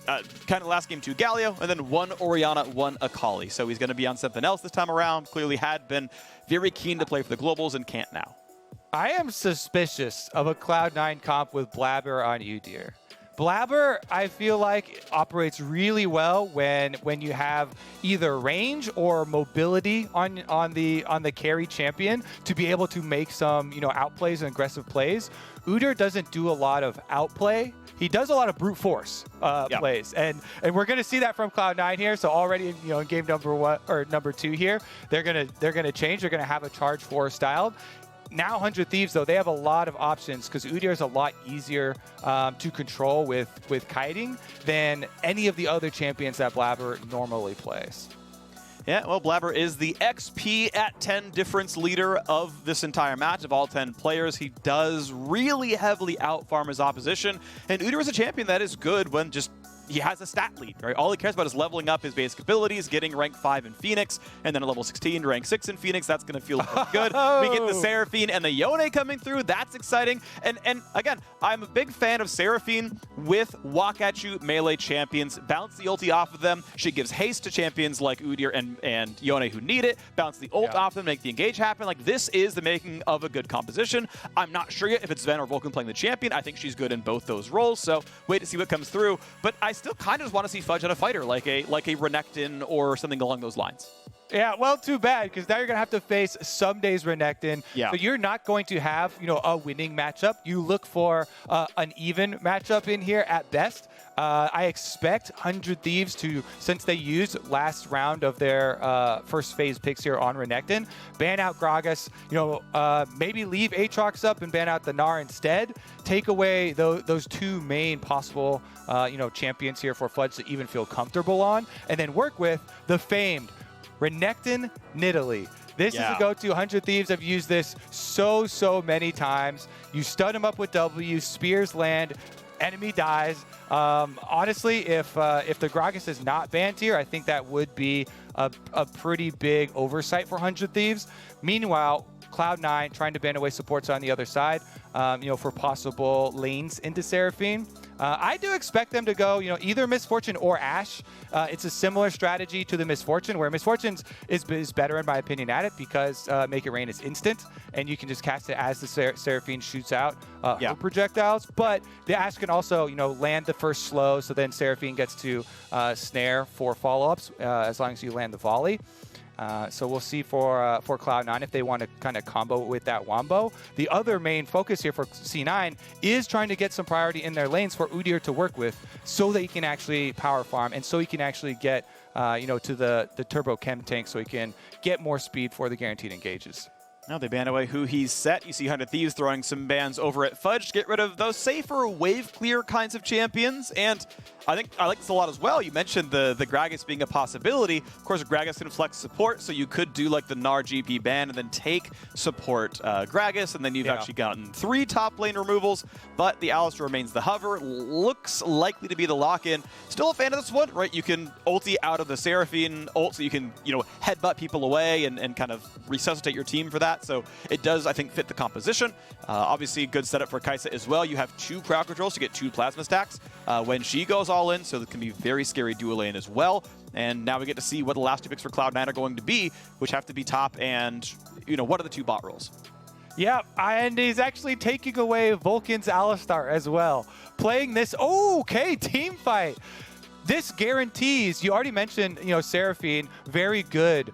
kind of last game 2 Galio, and then 1 Orianna, 1 Akali. So he's going to be on something else this time around. Clearly had been very keen to play for the Globals and can't now. I am suspicious of a Cloud9 comp with Blaber on Udyr. Blaber, I feel like, operates really well when you have either range or mobility on the carry champion to be able to make some outplays and aggressive plays. Udyr doesn't do a lot of outplay. He does a lot of brute force plays, and we're going to see that from Cloud9 here. So already, in game number 1 or number 2 here, they're gonna change. They're gonna have a charge force style. Now 100 Thieves, though, they have a lot of options because Udyr is a lot easier to control with kiting than any of the other champions that Blaber normally plays. Yeah, well, Blaber is the XP at 10 difference leader of this entire match. Of all 10 players, he does really heavily outfarm his opposition. And Udyr is a champion that is good when just he has a stat lead, right? All he cares about is leveling up his basic abilities, getting rank 5 in Phoenix, and then a level 16 rank 6 in Phoenix. That's going to feel good. We get the Seraphine and the Yone coming through. That's exciting. And again, I'm a big fan of Seraphine with walk-at-you melee champions. Bounce the ulti off of them. She gives haste to champions like Udyr and Yone who need it. Bounce the ult off them, make the engage happen. Like, this is the making of a good composition. I'm not sure yet if it's Zven or Vulcan playing the champion. I think she's good in both those roles, so wait to see what comes through. But I still kind of just want to see Fudge at a fighter, like a Renekton or something along those lines. Yeah, well, too bad, because now you're going to have to face Ssumday's Renekton. Yeah. So you're not going to have, a winning matchup. You look for an even matchup in here at best. I expect 100 Thieves to, since they used last round of their first phase picks here on Renekton, ban out Gragas, maybe leave Aatrox up and ban out the Gnar instead. Take away those 2 main possible, champions here for Fudge to even feel comfortable on, and then work with the famed Renekton Nidalee. This is a go-to. 100 Thieves have used this so many times. You stun them up with W, spears land, enemy dies. Honestly, if the Gragas is not banned here, I think that would be a pretty big oversight for 100 Thieves. Meanwhile, Cloud9 trying to ban away supports on the other side, for possible lanes into Seraphine. I do expect them to go, either Misfortune or Ashe. It's a similar strategy to the Misfortune, where Misfortune's is better in my opinion at it because Make It Rain is instant, and you can just cast it as the Seraphine shoots out her projectiles. But the Ashe can also, land the first slow, so then Seraphine gets to snare for follow-ups as long as you land the volley. So we'll see for Cloud9 if they want to kind of combo with that Wombo. The other main focus here for C9 is trying to get some priority in their lanes for Udyr to work with so that he can actually power farm and so he can actually get to the turbo chem tank so he can get more speed for the guaranteed engages. Now they ban away Huhi's set. You see 100 Thieves throwing some bans over at Fudge to get rid of those safer wave clear kinds of champions. And I think I like this a lot as well. You mentioned the Gragas being a possibility. Of course, Gragas can flex support, so you could do like the Gnar GP ban and then take support Gragas, and then you've actually gotten 3 top lane removals. But the Alistar remains the hover. Looks likely to be the lock-in. Still a fan of this one, right? You can ulti out of the Seraphine ult, so you can headbutt people away and kind of resuscitate your team for that. So it does, I think, fit the composition. Obviously, good setup for Kaisa as well. You have 2 crowd controls to get 2 plasma stacks when she goes all in, so it can be very scary dual lane as well. And now we get to see what the last 2 picks for Cloud9 are going to be, which have to be top and, what are the 2 bot roles? Yeah, and he's actually taking away Vulcan's Alistar as well. Playing this, team fight. This guarantees, you already mentioned, Seraphine, very good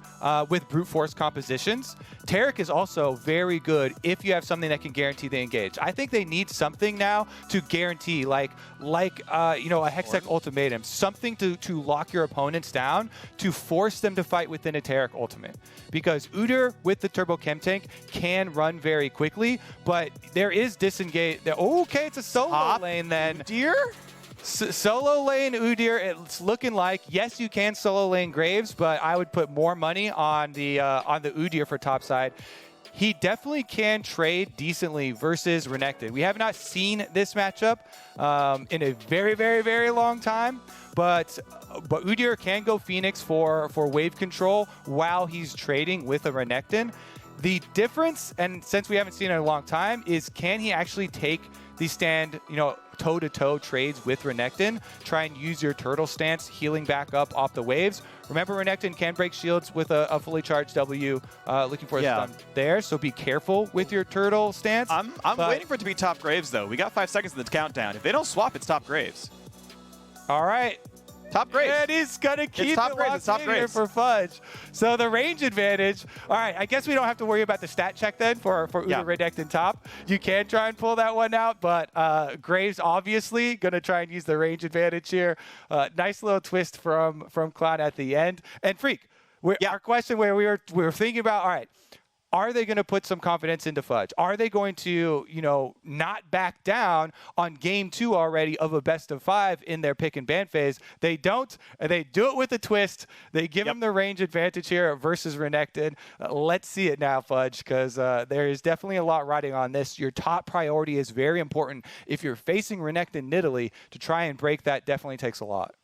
with brute force compositions. Taric is also very good if you have something that can guarantee the engage. I think they need something now to guarantee, like a Hextech ultimatum, something to lock your opponents down, to force them to fight within a Taric ultimate. Because Udyr with the Turbo Chem Tank can run very quickly, but there is disengage. Okay, it's a solo lane then. Udyr? Solo lane Udyr, it's looking like, yes, you can solo lane Graves, but I would put more money on the Udyr for top side. He definitely can trade decently versus Renekton. We have not seen this matchup in a very long time, but Udyr can go Phoenix for wave control while he's trading with a Renekton. The difference, and since we haven't seen it in a long time, is can he actually take the stand, toe-to-toe trades with Renekton. Try and use your turtle stance, healing back up off the waves. Remember, Renekton can break shields with a fully charged W, looking for a stun there, so be careful with your turtle stance. I'm waiting for it to be top Graves, though. We got 5 seconds in the countdown. If they don't swap, it's top Graves. All right. Top Graves. And he's going to keep it locked in here for Fudge. So the range advantage. All right, I guess we don't have to worry about the stat check then for Udyr, Renekton top. You can try and pull that one out, but Graves obviously going to try and use the range advantage here. Nice little twist from Cloud at the end. And Phreak, our question where we were thinking about, all right, are they going to put some confidence into Fudge? Are they going to, not back down on game 2 already of a best of 5 in their pick and ban phase? They don't. They do it with a twist. They give him the range advantage here versus Renekton. Let's see it now, Fudge, because there is definitely a lot riding on this. Your top priority is very important. If you're facing Renekton Nidalee, to try and break that definitely takes a lot.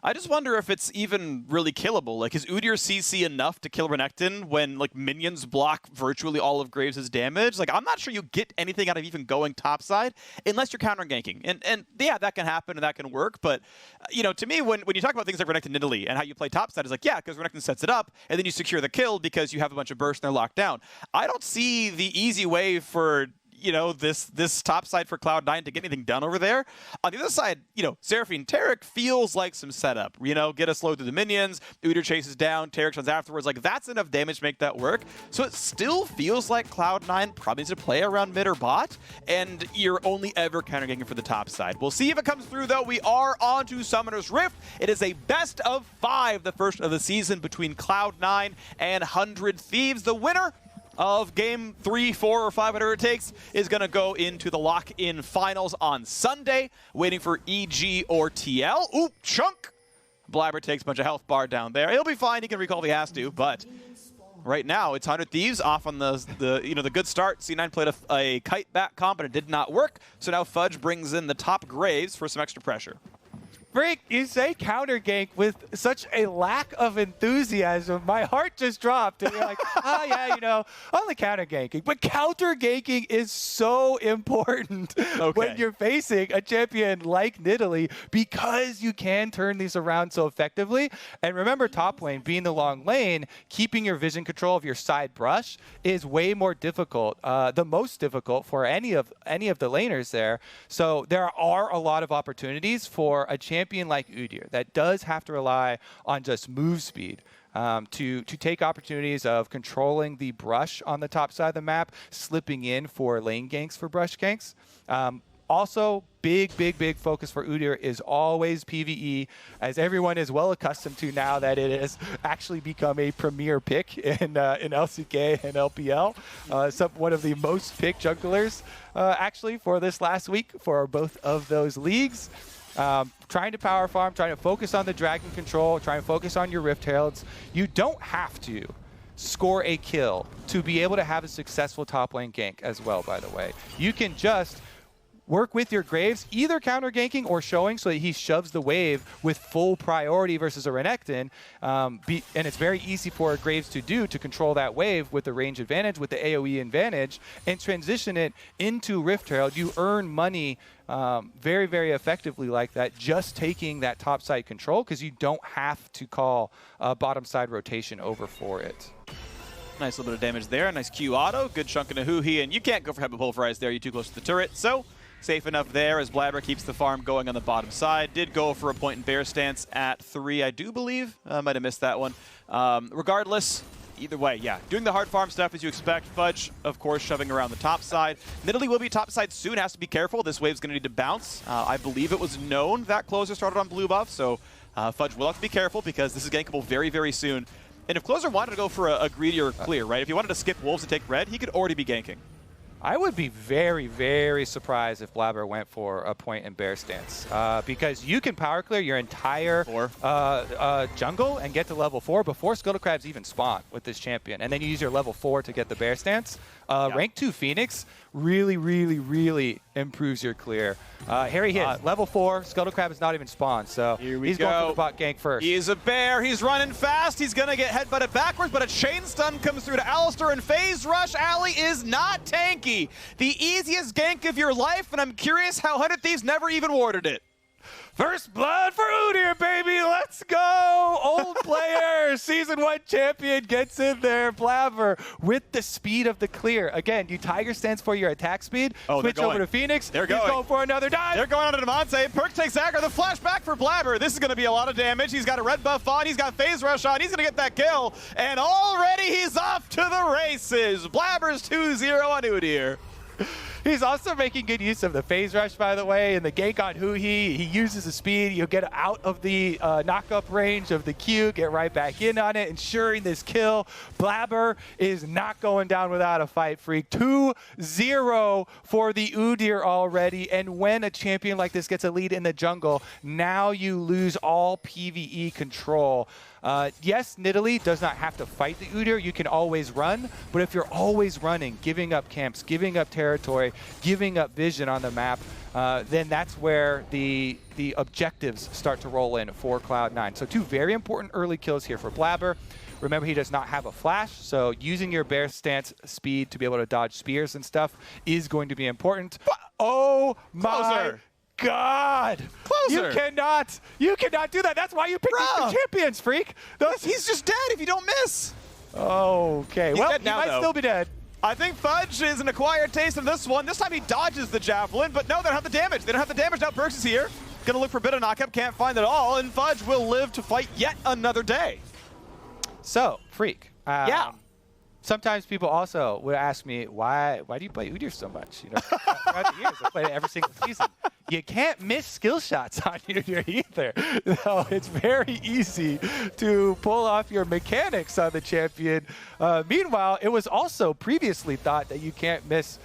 I just wonder if it's even really killable. Like, is Udyr CC enough to kill Renekton when, like, minions block virtually all of Graves' damage? Like, I'm not sure you get anything out of even going topside unless you're counter-ganking. And yeah, that can happen and that can work. But, to me, when you talk about things like Renekton Nidalee and how you play topside, it's like, yeah, because Renekton sets it up, and then you secure the kill because you have a bunch of bursts and they're locked down. I don't see the easy way for this top side for Cloud9 to get anything done over there. On the other side, Seraphine, Taric feels like some setup. Get a slow through the minions, Udyr chases down, Taric runs afterwards. Like, that's enough damage to make that work. So it still feels like Cloud9 probably needs to play around mid or bot, and you're only ever counter-ganking for the top side. We'll see if it comes through, though. We are on to Summoner's Rift. It is a best of 5, the first of the season between Cloud9 and 100 Thieves. The winner of game 3, 4, or 5, whatever it takes, is going to go into the lock-in finals on Sunday, waiting for EG or TL. Ooh, chunk! Blaber takes a bunch of health bar down there. He'll be fine. He can recall if he has to, but right now it's 100 Thieves off on the good start. C9 played a kite back comp, but it did not work. So now Fudge brings in the top Graves for some extra pressure. Phreak, you say counter gank with such a lack of enthusiasm. My heart just dropped. And you're like, only counter ganking. But counter ganking is so important when you're facing a champion like Nidalee, because you can turn these around so effectively. And remember, top lane, being the long lane, keeping your vision control of your side brush is way more difficult, the most difficult for any of the laners there. So there are a lot of opportunities for a champion like Udyr that does have to rely on just move speed to take opportunities of controlling the brush on the top side of the map, slipping in for lane ganks for brush ganks. Also, big focus for Udyr is always PvE, as everyone is well accustomed to now that it has actually become a premier pick in LCK and LPL. One of the most picked junglers actually for this last week for both of those leagues. Trying to power farm, trying to focus on the dragon control, trying to focus on your Rift Heralds. You don't have to score a kill to be able to have a successful top lane gank as well, by the way. You can just work with your Graves, either counter ganking or showing so that he shoves the wave with full priority versus a Renekton. And it's very easy for a Graves to do, to control that wave with the range advantage, with the AoE advantage, and transition it into Rift Herald. You earn money very, very effectively like that, just taking that top side control, because you don't have to call bottom side rotation over for it. Nice little bit of damage there. Nice Q auto. Good chunk into Huhi, and you can't go for Heavy Pulverize there. You're too close to the turret. So safe enough there as Blaber keeps the farm going on the bottom side. Did go for a point in bear stance at 3, I do believe. I might have missed that one. Regardless, either way, yeah. Doing the hard farm stuff as you expect. Fudge, of course, shoving around the top side. Nidalee will be top side soon. Has to be careful. This wave's going to need to bounce. I believe it was known that closer started on blue buff, so Fudge will have to be careful because this is gankable very, very soon. And if Closer wanted to go for a greedier clear, right? If he wanted to skip Wolves and take red, he could already be ganking. I would be very, very surprised if Blaber went for a point in bear stance, because you can power clear your entire jungle and get to level 4 before Scuttle Crabs even spawn with this champion. And then you use your level 4 to get the bear stance. Rank 2 Phoenix really, really, really improves your clear. Harry hits, level 4, Scuttle Crab is not even spawned, so he's going for the bot gank first. He's a bear, he's running fast, he's gonna get headbutted backwards, but a chain stun comes through to Alistar, and Phase Rush Alley is not tanky. The easiest gank of your life, and I'm curious how 100 Thieves never even warded it. First blood for Udyr, baby. Let's go. Old player, Season 1 champion gets in there. Blaber with the speed of the clear. Again, Tiger stands for your attack speed. Switch over to Phoenix. They're He's going for another dive. They're going on to Damonte. Perkz takes aggro. The flashback for Blaber. This is going to be a lot of damage. He's got a red buff on. He's got phase rush on. He's going to get that kill. And already he's off to the races. Blaber's 2-0 on Udyr. He's also making good use of the phase rush, by the way, and the gank on Huhi. He uses the speed. You'll get out of the knock-up range of the Q, get right back in on it, ensuring this kill. Blaber is not going down without a fight, Phreak. 2-0 for the Udyr already, and when a champion like this gets a lead in the jungle, now you lose all PvE control. Yes, Nidalee does not have to fight the Udyr. You can always run, but if you're always running, giving up camps, giving up territory, giving up vision on the map, then that's where the objectives start to roll in for Cloud9. So 2 very important early kills here for Blaber. Remember, he does not have a flash, so using your bear stance speed to be able to dodge spears and stuff is going to be important. Oh my God! Closer. You cannot do that. That's why you pick these champions, Phreak. He's just dead if you don't miss. Okay, well, he might still be dead. I think Fudge is an acquired taste of this one. This time he dodges the javelin, but no, they don't have the damage. They don't have the damage. Now Perkz is here. Gonna look for a bit of knockup, can't find it all, and Fudge will live to fight yet another day. So, Phreak. Yeah. Sometimes people also would ask me, why do you play Udyr so much? You know, throughout the years, I play it every single season. You can't miss skill shots on Udyr either. So it's very easy to pull off your mechanics on the champion. Meanwhile, it was also previously thought that you can't miss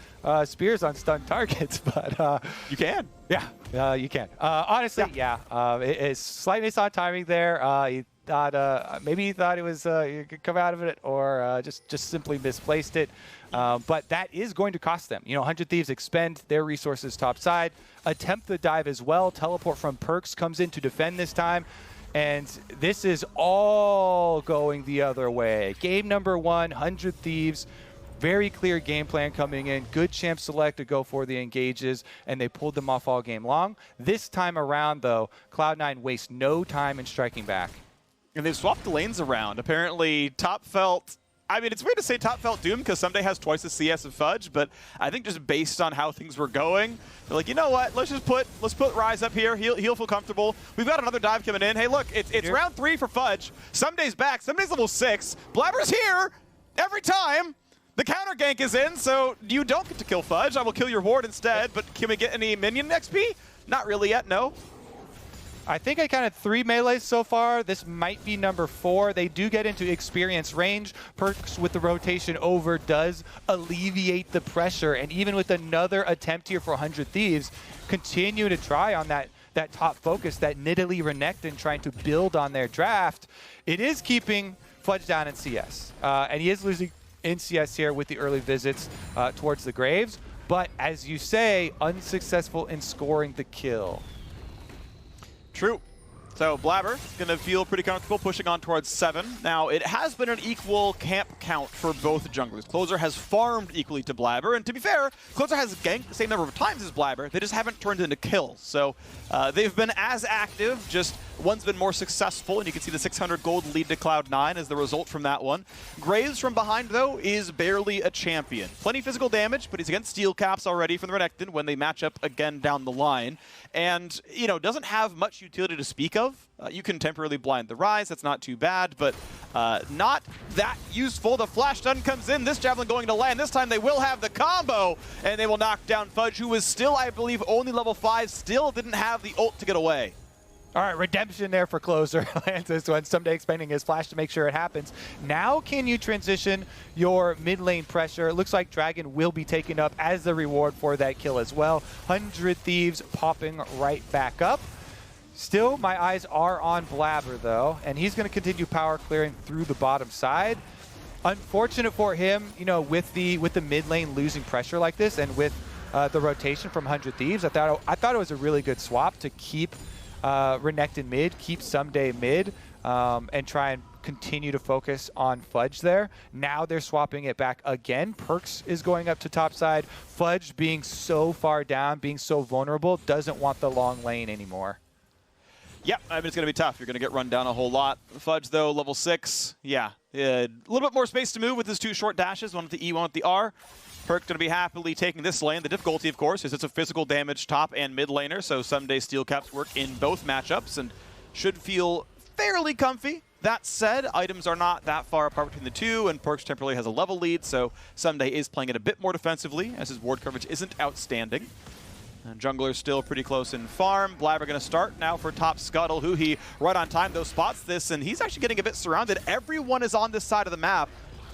spears on stun targets, but you can. Yeah, you can. Honestly, yeah. It's slight miss on timing there. Thought maybe he thought it was you could come out of it, or just simply misplaced it. But that is going to cost them. You know, 100 Thieves expend their resources topside, attempt the dive as well. Teleport from Perkz comes in to defend this time, and this is all going the other way. Game number 1, 100 Thieves. Very clear game plan coming in. Good champ select to go for the engages, and they pulled them off all game long. This time around, though, Cloud9 wastes no time in striking back. And they've swapped the lanes around. Apparently, top felt. I mean, it's weird to say top felt Doom because Ssumday has twice the CS of Fudge, but I think just based on how things were going, they're like, you know what? Let's put Ryze up here. He'll feel comfortable. We've got another dive coming in. Hey, look, it's round 3 for Fudge. Ssumday's back. Ssumday's level 6. Blaber's here every time. The counter gank is in, so you don't get to kill Fudge. I will kill your ward instead, but can we get any minion XP? Not really yet, no. I think I counted 3 melees so far. This might be number 4. They do get into experience range. Perkz with the rotation over does alleviate the pressure. And even with another attempt here for 100 Thieves, continue to try on that top focus, that Nidalee Renekton trying to build on their draft. It is keeping Fudge down in CS. And he is losing in CS here with the early visits towards the graves. But as you say, unsuccessful in scoring the kill. True. So Blaber going to feel pretty comfortable pushing on towards 7. Now, it has been an equal camp count for both junglers. Closer has farmed equally to Blaber, and to be fair, Closer has ganked the same number of times as Blaber. They just haven't turned into kills. So they've been as active, just one's been more successful, and you can see the 600 gold lead to Cloud9 as the result from that one. Graves from behind, though, is barely a champion. Plenty physical damage, but he's against steel caps already from the Renekton when they match up again down the line. And, you know, doesn't have much utility to speak of. You can temporarily blind the Ryze, that's not too bad, but not that useful. The flash stun comes in, this javelin going to land. This time they will have the combo, and they will knock down Fudge, who is still, I believe, only level 5, still didn't have the ult to get away. All right, redemption there for Closer. Lands this one. Ssumday expending his flash to make sure it happens. Now can you transition your mid lane pressure? It looks like Dragon will be taken up as the reward for that kill as well. 100 Thieves popping right back up. Still, my eyes are on Blaber, though, and he's going to continue power clearing through the bottom side. unfortunate for him, you know, with the mid lane losing pressure like this, and with the rotation from 100 Thieves. I thought it was a really good swap to keep Renekton mid, keep Ssumday mid, and try and continue to focus on Fudge there. Now they're swapping it back again. Perkz is going up to top side. Fudge, being so far down, being so vulnerable, doesn't want the long lane anymore. Yeah, I mean, it's going to be tough. You're going to get run down a whole lot. Fudge, though, level 6. Yeah, a little bit more space to move with his 2 short dashes, one with the E, one with the R. Perkz going to be happily taking this lane. The difficulty, of course, is it's a physical damage top and mid laner, so Ssumday steel caps work in both matchups and should feel fairly comfy. That said, items are not that far apart between the two, and Perkz temporarily has a level lead, so Ssumday is playing it a bit more defensively, as his ward coverage isn't outstanding. And jungler's still pretty close in farm. Blaber going to start now for top scuttle. Huhi right on time, though, spots this, and he's actually getting a bit surrounded. Everyone is on this side of the map.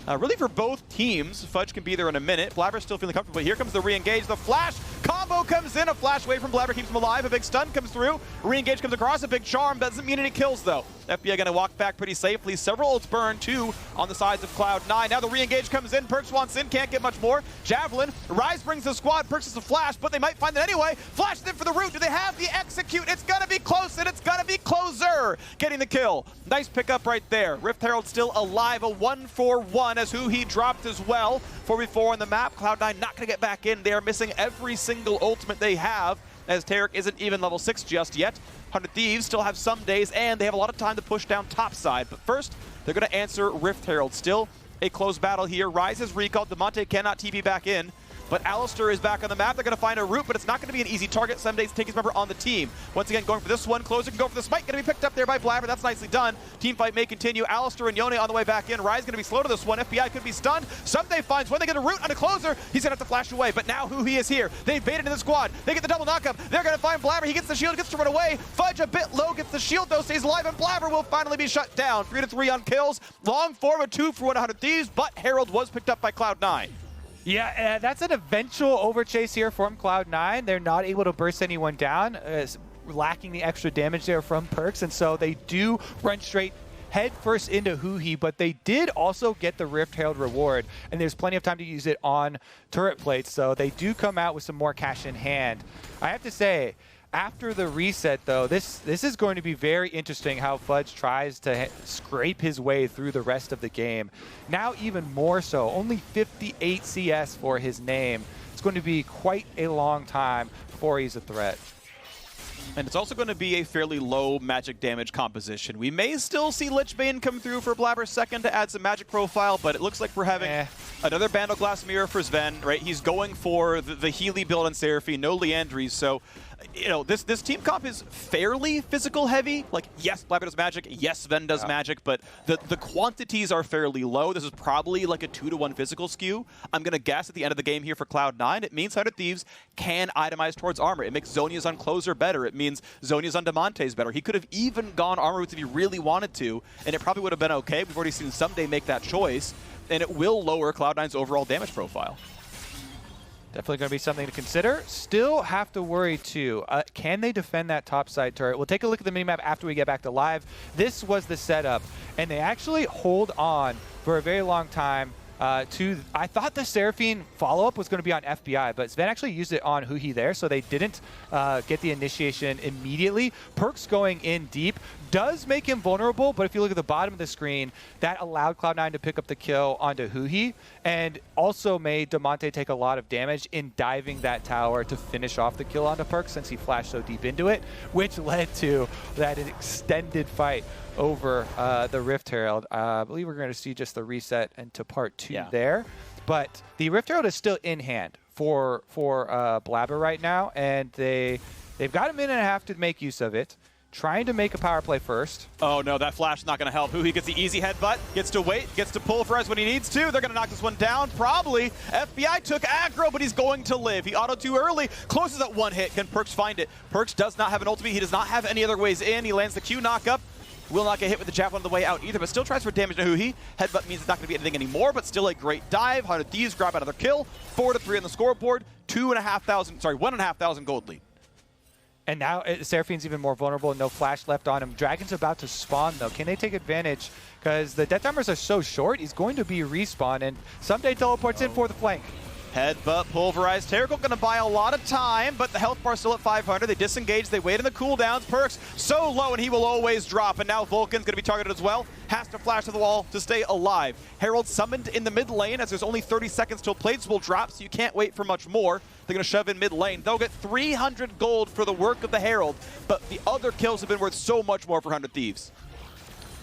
Really for both teams. Fudge can be there in a minute. Blaber's still feeling comfortable. Here comes the re-engage. The flash combo comes in. A flash away from Blaber keeps him alive. A big stun comes through. Re-engage comes across. A big charm. Doesn't mean any kills, though. FBI going to walk back pretty safely. Several ults burn, 2 on the sides of Cloud9. Now the re-engage comes in. Perkz wants in. Can't get much more. Javelin. Ryze brings the squad. Perkz is a flash, but they might find it anyway. Flash in for the root. Do they have the execute? It's going to be close, and it's going to be closer. Getting the kill. Nice pickup right there. Rift Herald still alive. A 1-4-1 as Huhi dropped as well. 4v4 on the map. Cloud9 not going to get back in. They are missing every single ultimate they have, as Taric isn't even level 6 just yet. 100 Thieves still have some days, and they have a lot of time to push down top side. But first, they're going to answer Rift Herald. Still a close battle here. Ryze has recalled. Damonte cannot TP back in. But Alistar is back on the map. They're going to find a route, but it's not going to be an easy target. Ssumday's taking his member on the team. Once again, going for this one. Closer can go for the smite. Going to be picked up there by Blaber. That's nicely done. Team fight may continue. Alistar and Yone on the way back in. Ryze going to be slow to this one. FBI could be stunned. Ssumday finds one. They get a route on a closer. He's going to have to flash away. But now Huhi is here. They've baited into the squad. They get the double knockup. They're going to find Blaber. He gets the shield, gets to run away. Fudge a bit low, gets the shield though, stays alive, and Blaber will finally be shut down. 3-3 on kills. Long form, a 2 for 100 Thieves, but Herald was picked up by Cloud9. Yeah, that's an eventual overchase here from Cloud9. They're not able to burst anyone down, lacking the extra damage there from Perkz, and so they do run straight head first into Huhi, but they did also get the Rift Herald reward, and there's plenty of time to use it on turret plates, so they do come out with some more cash in hand. I have to say, after the reset, though, this is going to be very interesting how Fudge tries to scrape his way through the rest of the game. Now even more so, only 58 CS for his name. It's going to be quite a long time before he's a threat. And it's also going to be a fairly low magic damage composition. We may still see Lichbane come through for Blaber second to add some magic profile, but it looks like we're having another Bandle Glass Mirror for Zven, right? He's going for the Healy build on Seraphine, no Leandries, so you know, this team comp is fairly physical heavy. Like, yes, Blaber does magic, yes, Zven does magic, but the quantities are fairly low. This is probably like a 2-to-1 physical skew. I'm going to guess at the end of the game here for Cloud9, it means 100 Thieves can itemize towards armor. It makes Zhonya's on closer better. It means Zhonya's on Damonte's better. He could have even gone armor routes if he really wanted to, and it probably would have been okay. We've already seen Ssumday make that choice, and it will lower Cloud9's overall damage profile. Definitely going to be something to consider. Still have to worry, too. Can they defend that top side turret? We'll take a look at the minimap after we get back to live. This was the setup, and they actually hold on for a very long time I thought the Seraphine follow-up was going to be on FBI, but Zven actually used it on Huhi there, so they didn't get the initiation immediately. Perkz going in deep does make him vulnerable, but if you look at the bottom of the screen, that allowed Cloud9 to pick up the kill onto Huhi, and also made Damonte take a lot of damage in diving that tower to finish off the kill onto Perkz since he flashed so deep into it, which led to that extended fight over the Rift Herald. I believe we're going to see just the reset into part 2 there. But the Rift Herald is still in hand for Blaber right now, and they've got a minute and a half to make use of it. Trying to make a power play first. Oh no, that flash is not going to help. Huhi gets the easy headbutt, gets to wait, gets to pull for us when he needs to. They're going to knock this one down, probably. FBI took aggro, but he's going to live. He auto too early, closes that one hit. Can Perkz find it? Perkz does not have an ultimate. He does not have any other ways in. He lands the Q knockup. Will not get hit with the javelin on the way out either, but still tries for damage to Huhi. Headbutt means it's not going to be anything anymore, but still a great dive. 100 Thieves grab another kill. 4-3 on the scoreboard. 1,500 gold lead. And now Seraphine's even more vulnerable. No flash left on him. Dragon's about to spawn, though. Can they take advantage? Because the death timers are so short, he's going to be respawn. And Ssumday teleports in for the flank. Headbutt, pulverized. Taric going to buy a lot of time, but the health bar still at 500. They disengage, they wait in the cooldowns. Perkz so low, and he will always drop. And now Vulcan's going to be targeted as well. Has to flash to the wall to stay alive. Herald summoned in the mid lane as there's only 30 seconds till plates will drop, so you can't wait for much more. They're going to shove in mid lane. They'll get 300 gold for the work of the Herald, but the other kills have been worth so much more for 100 Thieves.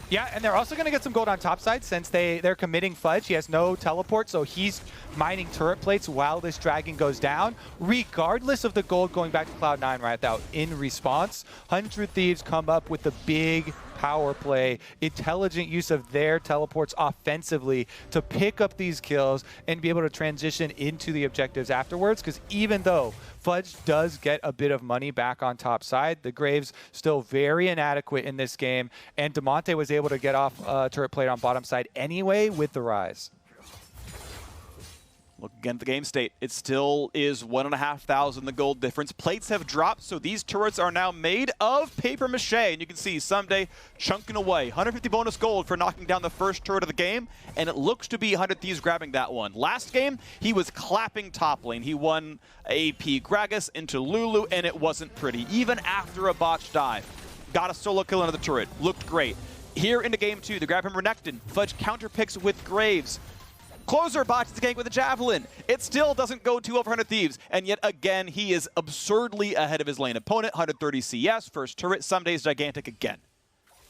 Yeah, and they're also going to get some gold on top side since they're committing Fudge. He has no teleport, so he's mining turret plates while this dragon goes down. Regardless of the gold going back to Cloud9 right now, in response, 100 Thieves come up with the big power play, intelligent use of their teleports offensively to pick up these kills and be able to transition into the objectives afterwards. Because even though Fudge does get a bit of money back on top side, the Graves still very inadequate in this game, and Damonte was able to get off turret plate on bottom side anyway with the Ryze. Look again at the game state. It still is 1,500 the gold difference. Plates have dropped, so these turrets are now made of paper mache. And you can see Ssumday chunking away. 150 bonus gold for knocking down the first turret of the game, and it looks to be 100 Thieves grabbing that one. Last game, he was clapping top lane. He won AP Gragas into Lulu, and it wasn't pretty. Even after a botched dive. Got a solo kill into the turret. Looked great. Here into game 2, they grab him Renekton. Fudge counterpicks with Graves. Closer botches the gank with a javelin. It still doesn't go to over 100 Thieves, and yet again he is absurdly ahead of his lane opponent. 130 CS, first turret. Ssumday's gigantic again.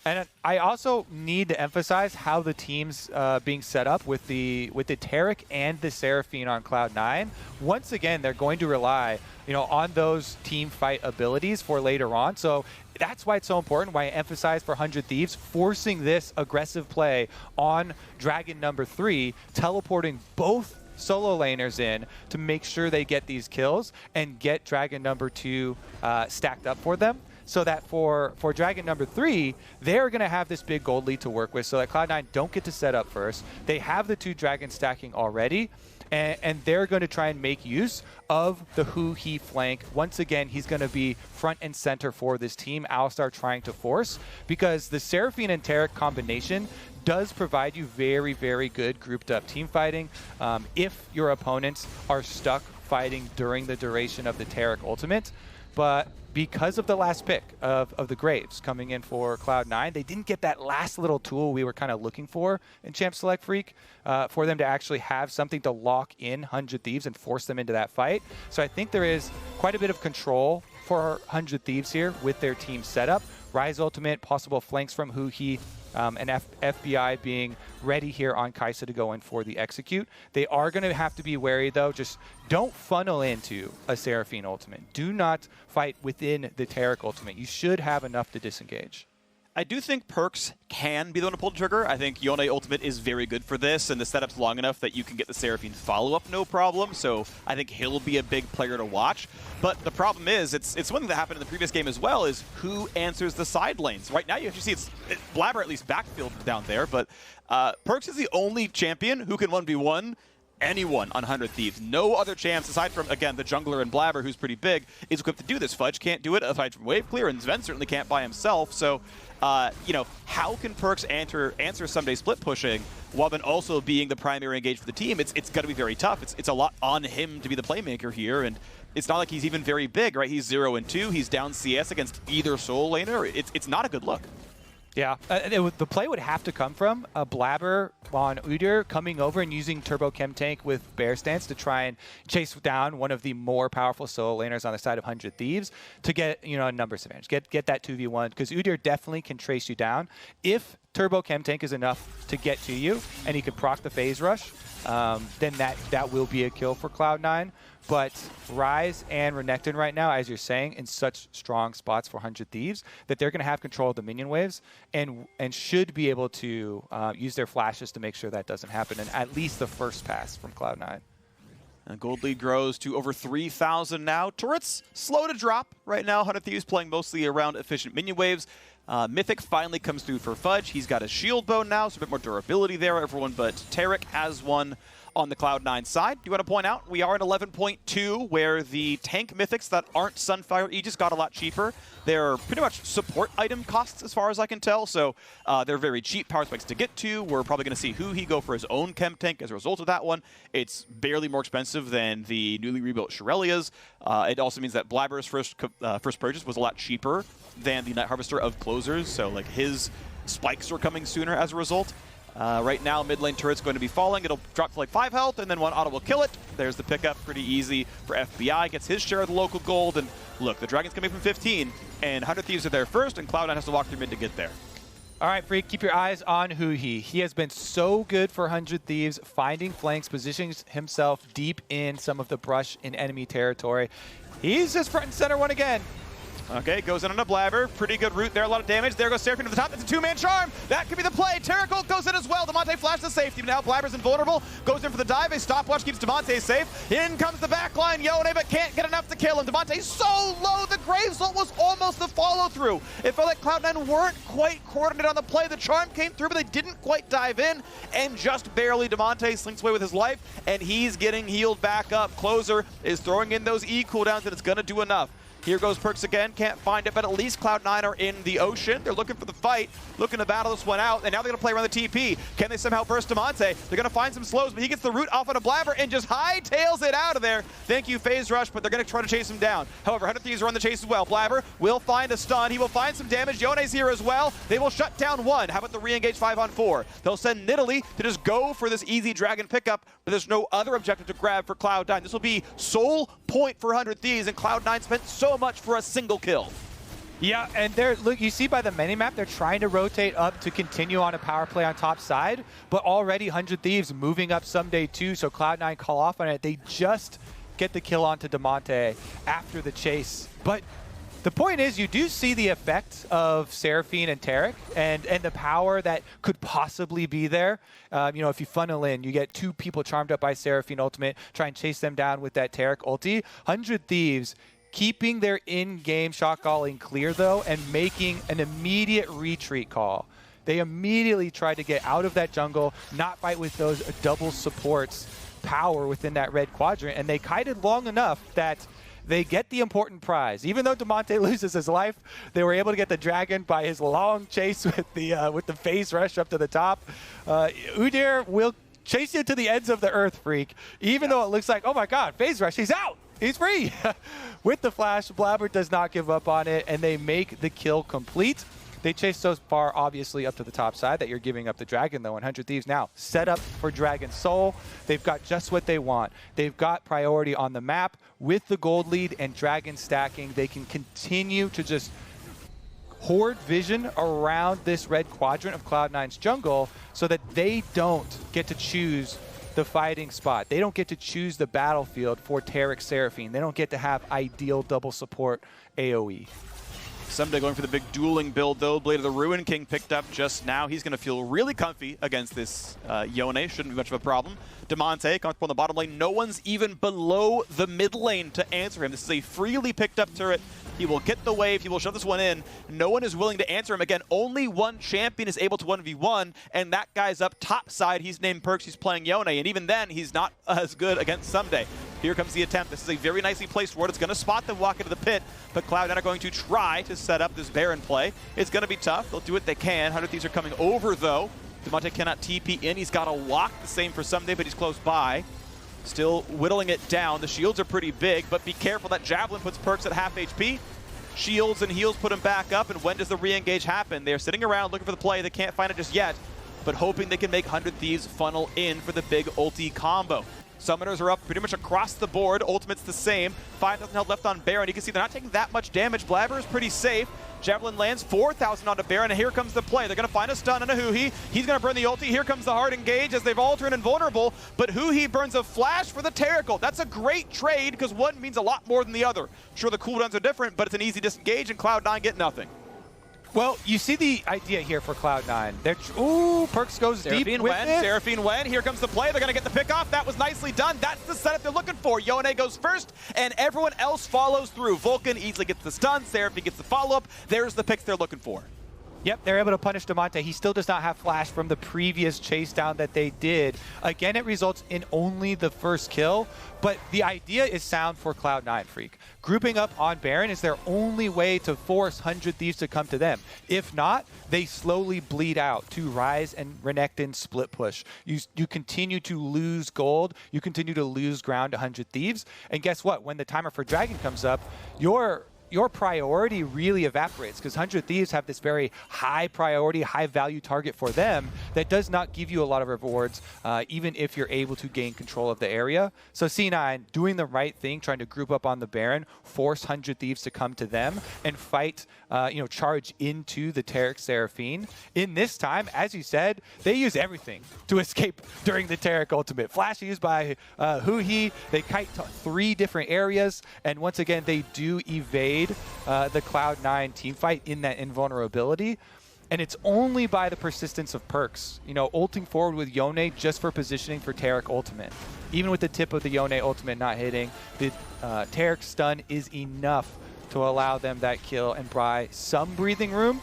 And I also need to emphasize how the team's being set up with the Taric and the Seraphine on Cloud9. Once again, they're going to rely, on those team fight abilities for later on. So that's why it's so important, why I emphasize for 100 Thieves, forcing this aggressive play on Dragon number 3, teleporting both solo laners in to make sure they get these kills and get Dragon number 2 stacked up for them. So that for Dragon number 3, they're going to have this big gold lead to work with so that Cloud9 don't get to set up first. They have the 2 dragons stacking already, and they're going to try and make use of the Huhi flank. Once again, he's going to be front and center for this team. Alistar trying to force, because the Seraphine and Taric combination does provide you very, very good grouped up team fighting. If your opponents are stuck fighting during the duration of the Taric ultimate, but because of the last pick of the Graves coming in for Cloud9, they didn't get that last little tool we were kind of looking for in Champ Select Phreak, for them to actually have something to lock in 100 Thieves and force them into that fight. So I think there is quite a bit of control for 100 Thieves here with their team setup. Ryze ultimate, possible flanks from Huhi, and FBI being ready here on Kaisa to go in for the execute. They are going to have to be wary, though. Just don't funnel into a Seraphine ultimate. Do not fight within the Taric ultimate. You should have enough to disengage. I do think Perkz can be the one to pull the trigger. I think Yone ultimate is very good for this, and the setup's long enough that you can get the Seraphine follow-up no problem, so I think he'll be a big player to watch. But the problem is, it's one thing that happened in the previous game as well, is who answers the side lanes. Right now you actually see it's Blaber at least backfield down there, but Perkz is the only champion who can 1v1 anyone on 100 Thieves. No other champs, aside from, again, the jungler and Blaber, who's pretty big, is equipped to do this. Fudge can't do it aside from wave clear, and Zven certainly can't by himself. So, how can Perkz answer Ssumday split pushing while then also being the primary engage for the team? It's going to be very tough. It's a lot on him to be the playmaker here, and it's not like he's even very big, right? He's 0-2. He's down CS against either solo laner. It's not a good look. Yeah, the play would have to come from a Blaber on Udyr coming over and using Turbo Chem Tank with Bear Stance to try and chase down one of the more powerful solo laners on the side of 100 Thieves to get a numbers advantage, get that 2v1, because Udyr definitely can trace you down. If Turbo Chem Tank is enough to get to you and he can proc the phase rush, then that will be a kill for Cloud9. But Ryze and Renekton right now, as you're saying, in such strong spots for 100 Thieves that they're going to have control of the minion waves and should be able to use their flashes to make sure that doesn't happen, and at least the first pass from Cloud9. And gold lead grows to over 3,000 now. Turrets slow to drop right now. 100 Thieves playing mostly around efficient minion waves. Mythic finally comes through for Fudge. He's got a shield bow now, so a bit more durability there. Everyone but Taric has one. on the Cloud9 side. Do you want to point out, we are at 11.2, where the tank mythics that aren't Sunfire Aegis got a lot cheaper. They're pretty much support item costs as far as I can tell, so they're very cheap power spikes to get to. We're probably going to see Huhi go for his own chem tank as a result of that one. It's barely more expensive than the newly rebuilt Shirelia's. It also means that Blaber's first purchase was a lot cheaper than the Night Harvester of Closers, so like his spikes are coming sooner as a result. Right now, mid lane turret's going to be falling. It'll drop to like 5 health, and then one auto will kill it. There's the pickup, pretty easy for FBI. Gets his share of the local gold, and look, the Dragon's coming from 15, and 100 Thieves are there first, and Cloud9 has to walk through mid to get there. All right, Phreak, keep your eyes on Huhi. He has been so good for 100 Thieves, finding flanks, positioning himself deep in some of the brush in enemy territory. He's just front and center one again. Okay, goes in on a Blaber. Pretty good route there, a lot of damage. There goes Seraphine to the top. That's a two-man charm. That could be the play. Taric goes in as well. Damonte flashes to safety. Now Blaber's invulnerable. Goes in for the dive. A stopwatch keeps Damonte safe. In comes the backline. Yone, but can't get enough to kill him. Damonte's so low. The Graves ult was almost the follow-through. It felt like Cloud9 weren't quite coordinated on the play. The charm came through, but they didn't quite dive in. And just barely, Damonte slinks away with his life, and he's getting healed back up. Closer is throwing in those E cooldowns, and it's going to do enough. Here goes Perkz again, can't find it, but at least Cloud9 are in the ocean. They're looking for the fight, looking to battle this one out, and now they're going to play around the TP. Can they somehow burst Damonte? They're going to find some slows, but he gets the root off on a Blaber and just hightails it out of there. Thank you, Phase Rush, but they're going to try to chase him down. However, 100 Thieves are on the chase as well. Blaber will find a stun. He will find some damage. Yone's here as well. They will shut down one. How about the re-engage 5-on-4? They'll send Nidalee to just go for this easy dragon pickup, but there's no other objective to grab for Cloud9. This will be sole point for 100 Thieves, and Cloud9 spent so much for a single kill. Yeah, and look, you see by the minimap, they're trying to rotate up to continue on a power play on top side, but already 100 Thieves moving up Ssumday too, so Cloud9 call off on it. They just get the kill onto Damonte after the chase. But the point is, you do see the effect of Seraphine and Taric and the power that could possibly be there. You know, if you funnel in, you get two people charmed up by Seraphine ultimate, try and chase them down with that Taric ulti. 100 Thieves keeping their in-game shot calling clear, though, and making an immediate retreat call. They immediately tried to get out of that jungle, not fight with those double supports power within that red quadrant, and they kited long enough that they get the important prize. Even though Damonte loses his life, they were able to get the dragon by his long chase with the phase rush up to the top. Udyr will chase you to the ends of the earth, Phreak, even though it looks like, oh my god, phase rush, he's out! He's free! With the flash, Blaber does not give up on it, and they make the kill complete. They chase so far, obviously, up to the top side that you're giving up the dragon, though. 100 Thieves now set up for Dragon Soul. They've got just what they want. They've got priority on the map. With the gold lead and dragon stacking, they can continue to just hoard vision around this red quadrant of Cloud9's jungle so that they don't get to choose the fighting spot. They don't get to choose the battlefield for Taric Seraphine. They don't get to have ideal double support AoE. Ssumday going for the big dueling build, though. Blade of the Ruin King picked up just now. He's going to feel really comfy against this Yone. Shouldn't be much of a problem. Damonte comfortable in the bottom lane. No one's even below the mid lane to answer him. This is a freely picked up turret. He will get the wave. He will shove this one in. No one is willing to answer him. Again, only one champion is able to 1v1, and that guy's up top side. He's named Perkz. He's playing Yone, and even then, he's not as good against Ssumday. Here comes the attempt. This is a very nicely placed ward. It's going to spot them walk into the pit, but Cloud9 are going to try to set up this Baron play. It's going to be tough. They'll do what they can. 100 Thieves are coming over, though. Damonte cannot TP in. He's got to walk. The same for Ssumday, but he's close by. Still whittling it down. The shields are pretty big, but be careful. That Javelin puts Perkz at half HP. Shields and heals put him back up, and when does the re-engage happen? They're sitting around looking for the play. They can't find it just yet, but hoping they can make 100 Thieves funnel in for the big ulti combo. Summoners are up pretty much across the board. Ultimate's the same. 5,000 health left on Baron. You can see they're not taking that much damage. Blaber is pretty safe. Javelin lands 4,000 onto Baron, and here comes the play. They're going to find a stun on a Huhi. He's going to burn the ulti. Here comes the hard engage as they've all turned invulnerable, but Huhi burns a flash for the Taric ult. That's a great trade because one means a lot more than the other. Sure, the cooldowns are different, but it's an easy disengage, and Cloud9 get nothing. Well, you see the idea here for Cloud9. Ooh, Perkz goes deep with it. Seraphine Wen, here comes the play. They're going to get the pick off. That was nicely done. That's the setup they're looking for. Yone goes first, and everyone else follows through. Vulcan easily gets the stun. Seraphine gets the follow-up. There's the picks they're looking for. Yep, they're able to punish Damonte. He still does not have flash from the previous chase down that they did. Again, it results in only the first kill, but the idea is sound for Cloud9, Phreak. Grouping up on Baron is their only way to force 100 Thieves to come to them. If not, they slowly bleed out to Ryze and Renekton split push. You continue to lose gold, you continue to lose ground to 100 Thieves, and guess what? When the timer for Dragon comes up, your priority really evaporates because 100 Thieves have this very high priority, high value target for them that does not give you a lot of rewards, even if you're able to gain control of the area. So C9 doing the right thing, trying to group up on the Baron, force 100 Thieves to come to them and fight, charge into the Taric Seraphine. In this time, as you said, they use everything to escape during the Taric ultimate. Flash used by Huhi, they kite to 3 different areas, and once again, they do evade the Cloud9 team fight in that invulnerability. And it's only by the persistence of Perkz, ulting forward with Yone just for positioning for Taric ultimate. Even with the tip of the Yone ultimate not hitting, the Taric stun is enough to allow them that kill and buy some breathing room.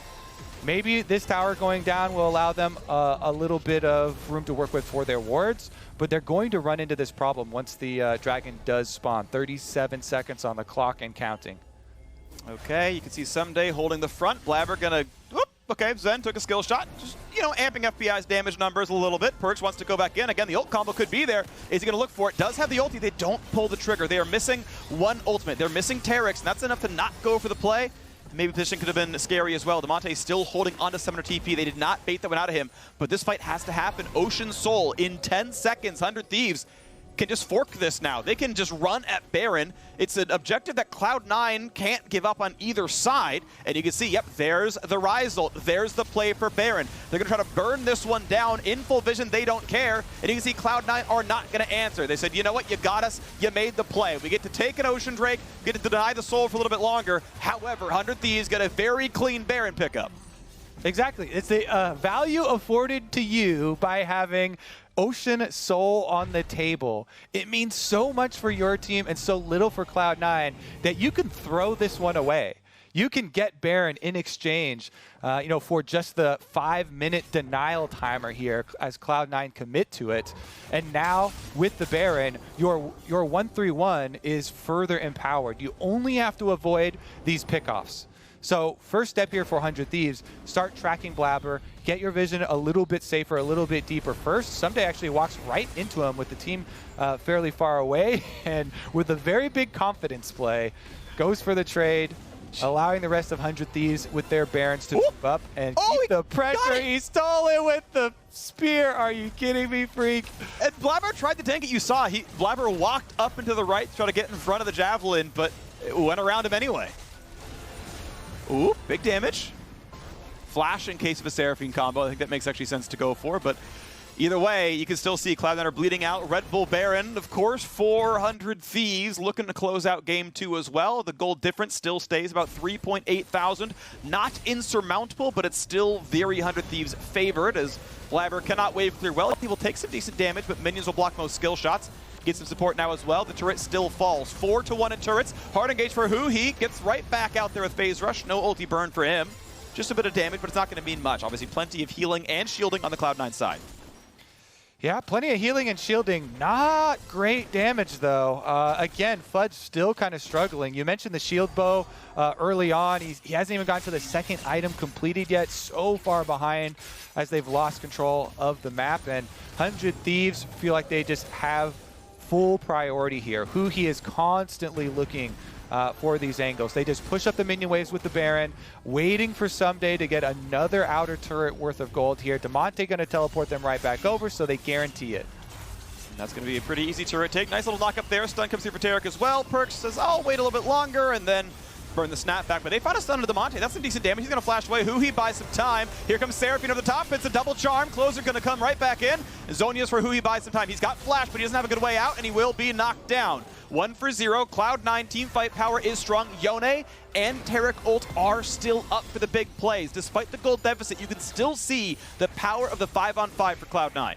Maybe this tower going down will allow them a little bit of room to work with for their wards, but they're going to run into this problem once the Dragon does spawn. 37 seconds on the clock and counting. Okay, you can see Ssumday holding the front. Blaber gonna, whoop, okay, Zven took a skill shot. Just, amping FPI's damage numbers a little bit. Perkz wants to go back in. Again, the ult combo could be there. Is he gonna look for it? Does have the ulti. They don't pull the trigger. They are missing one ultimate. They're missing Taric's, and that's enough to not go for the play. Maybe position could have been scary as well. Damonte still holding onto Summoner TP. They did not bait that one out of him, but this fight has to happen. Ocean Soul in 10 seconds, 100 Thieves can just fork this now. They can just run at Baron. It's an objective that Cloud9 can't give up on either side. And you can see, yep, there's the Ryze ult. There's the play for Baron. They're going to try to burn this one down in full vision. They don't care. And you can see Cloud9 are not going to answer. They said, you know what? You got us. You made the play. We get to take an Ocean Drake, get to deny the soul for a little bit longer. However, 100 Thieves get a very clean Baron pickup. Exactly. It's the value afforded to you by having Ocean Soul on the table. It means so much for your team and so little for Cloud9 that you can throw this one away. You can get Baron in exchange, for just the 5-minute denial timer here as Cloud9 commit to it. And now with the Baron, your 1-3-1 is further empowered. You only have to avoid these pickoffs. So first step here for 100 Thieves, start tracking Blaber, get your vision a little bit safer, a little bit deeper first. Ssumday actually walks right into him with the team fairly far away, and with a very big confidence play, goes for the trade, allowing the rest of 100 Thieves with their Barons to move up and keep the pressure. He stole it with the spear. Are you kidding me, Phreak? And Blaber tried to tank it. You saw, Blaber walked up into the right to try to get in front of the Javelin, but it went around him anyway. Ooh, big damage. Flash in case of a Seraphine combo. I think that makes actually sense to go for, but either way, you can still see Cloud9 are bleeding out. Red Bull Baron, of course, 400 Thieves looking to close out game 2 as well. The gold difference still stays about 3.8 thousand. Not insurmountable, but it's still very 100 Thieves favored as Blaber cannot wave clear well. He will take some decent damage, but minions will block most skill shots. Get some support now as well. The turret still falls. 4-1 in turrets. Hard engage for Huhi. Gets right back out there with Phase Rush. No ulti burn for him. Just a bit of damage, but it's not going to mean much. Obviously, plenty of healing and shielding on the Cloud9 side. Yeah, plenty of healing and shielding. Not great damage, though. Again, Fudge still kind of struggling. You mentioned the shield bow early on. He hasn't even gotten to the second item completed yet. So far behind as they've lost control of the map. And 100 Thieves feel like they just have full priority here. Huhi is constantly looking for these angles. They just push up the minion waves with the Baron, waiting for Ssumday to get another outer turret worth of gold here. Damonte going to teleport them right back over, so they guarantee it. And that's going to be a pretty easy turret take. Nice little knock up there. Stun comes through for Taric as well. Perkz says, I'll wait a little bit longer, and then burn the snap back, but they found a stun to Damonte. That's some decent damage. He's going to flash away. Huhi buys some time. Here comes Seraphine over the top. It's a double charm. Closer going to come right back in. Zonia's for Huhi buys some time. He's got flash, but he doesn't have a good way out, and he will be knocked down. 1-0. Cloud9 team fight power is strong. Yone and Taric ult are still up for the big plays. Despite the gold deficit, you can still see the power of the 5-on-5 for Cloud9.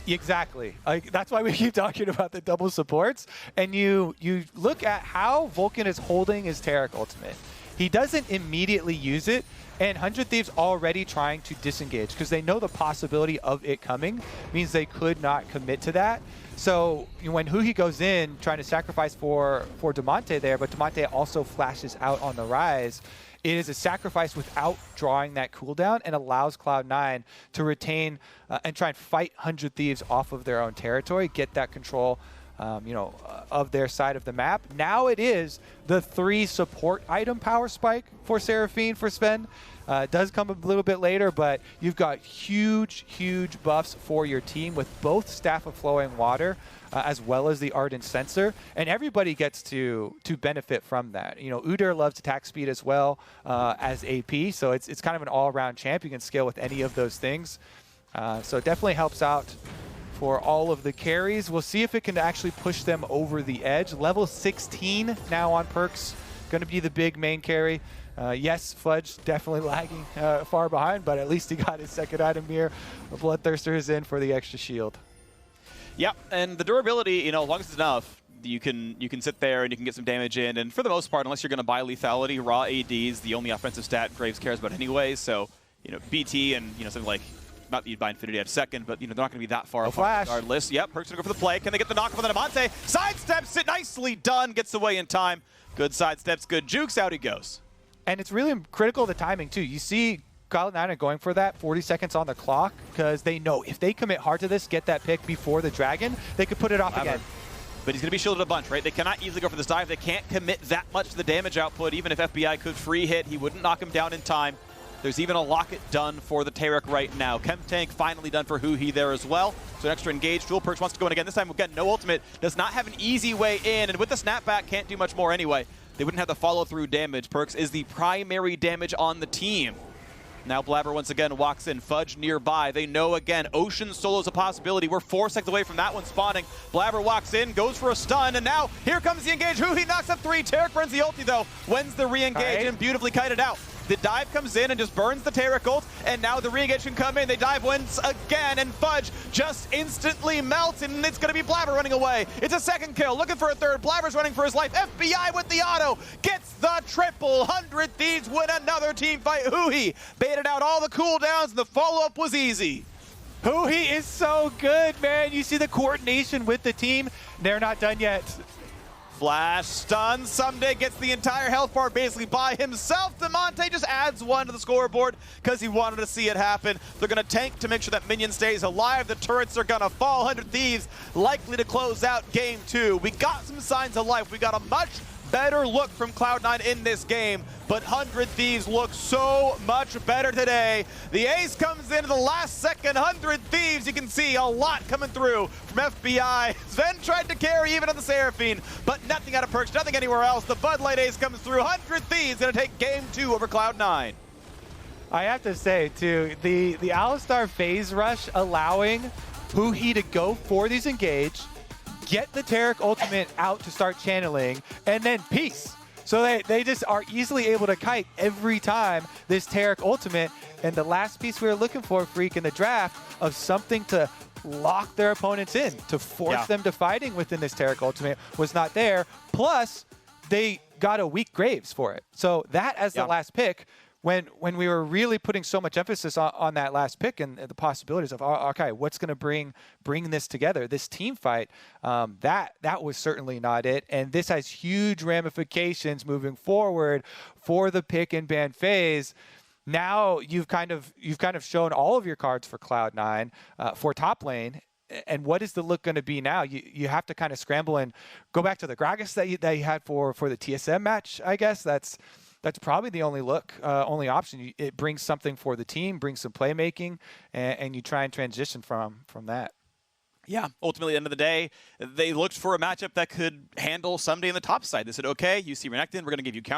Exactly. That's why we keep talking about the double supports. And you look at how Vulcan is holding his Taric ultimate. He doesn't immediately use it And 100 Thieves already trying to disengage because they know the possibility of it coming means they could not commit to that. So when Huhi goes in trying to sacrifice for Damonte there, but Damonte also flashes out on the Ryze, it is a sacrifice without drawing that cooldown and allows Cloud9 to retain and try and fight 100 Thieves off of their own territory, get that control of their side of the map. Now it is the 3 support item power spike for Seraphine for Zven. It does come a little bit later, but you've got huge buffs for your team with both Staff of Flowing Water as well as the Ardent Sensor, and everybody gets to benefit from that. Udyr loves attack speed as well as AP, so it's kind of an all-around champ. You can scale with any of those things. So it definitely helps out for all of the carries. We'll see if it can actually push them over the edge. Level 16 now on Perkz, going to be the big main carry. Yes, Fudge definitely lagging far behind, but at least he got his second item here. The Bloodthirster is in for the extra shield. Yeah, and the durability, as long as it's enough, you can sit there and you can get some damage in. And for the most part, unless you're going to buy lethality, raw AD is the only offensive stat Graves cares about anyway. So, BT and something like, not that you'd buy Infinity at second, but they're not going to be that far apart regardless. Yep, Perkz going to go for the play. Can they get the knock on the Damonte? Sidesteps it, nicely done, gets away in time. Good sidesteps, good jukes, out he goes. And it's really critical, the timing too. You see Cloud9 are going for that 40 seconds on the clock because they know if they commit hard to this, get that pick before the dragon, they could put it off again. But he's going to be shielded a bunch, right? They cannot easily go for this dive. They can't commit that much to the damage output. Even if FBI could free hit, he wouldn't knock him down in time. There's even a locket done for the Taric right now. Chem Tank finally done for Huhi there as well. So an extra engage. Dual Perkz wants to go in again. This time, again, no ultimate. Does not have an easy way in. And with the snapback, can't do much more anyway. They wouldn't have the follow-through damage. Perkz is the primary damage on the team. Now Blaber once again walks in. Fudge nearby. They know again, Ocean Solo is a possibility. We're 4 seconds away from that one spawning. Blaber walks in, goes for a stun, and now here comes the engage. Huhi knocks up 3. Taric burns the ulti though. Wins the re-engage and beautifully kited out. The dive comes in and just burns the Taric ult, and now the re-engage can come in. They dive once again, and Fudge just instantly melts, and it's going to be Blaber running away. It's a second kill, looking for a third. Blaber's running for his life. FBI with the auto, gets the triple. 100 Thieves win another team fight. Huhi baited out all the cooldowns, and the follow-up was easy. Huhi is so good, man. You see the coordination with the team. They're not done yet. Flash stun. Ssumday gets the entire health bar basically by himself. Damonte just adds 1 to the scoreboard because he wanted to see it happen. They're going to tank to make sure that minion stays alive. The turrets are going to fall. 100 Thieves likely to close out game 2. We got some signs of life. We got a much better look from Cloud9 in this game, but 100 Thieves look so much better today. The ace comes in at the last second. 100 Thieves, you can see a lot coming through from FBI. Zven tried to carry even on the Seraphine, but nothing out of Perkz, nothing anywhere else. The Bud Light ace comes through. 100 Thieves gonna take game 2 over Cloud9. I have to say too, the Alistar phase rush allowing Huhi to go for these engage, get the Taric ultimate out to start channeling, and then peace. So they just are easily able to kite every time this Taric ultimate. And the last piece we were looking for, Phreak, in the draft of something to lock their opponents in, to force them to fighting within this Taric ultimate was not there. Plus, they got a weak Graves for it. So that as the last pick, when we were really putting so much emphasis on that last pick and the possibilities of, okay, what's going to bring this together, this team fight, that was certainly not it. And this has huge ramifications moving forward for the pick and ban phase. Now you've kind of shown all of your cards for Cloud9 for top lane. And what is the look going to be now? You have to kind of scramble and go back to the Gragas that you had for the TSM match, I guess. That's probably the only option. It brings something for the team, brings some playmaking, and you try and transition from that. Yeah, ultimately, at the end of the day, they looked for a matchup that could handle Ssumday in the top side. They said, okay, you see Renekton, we're going to give you counter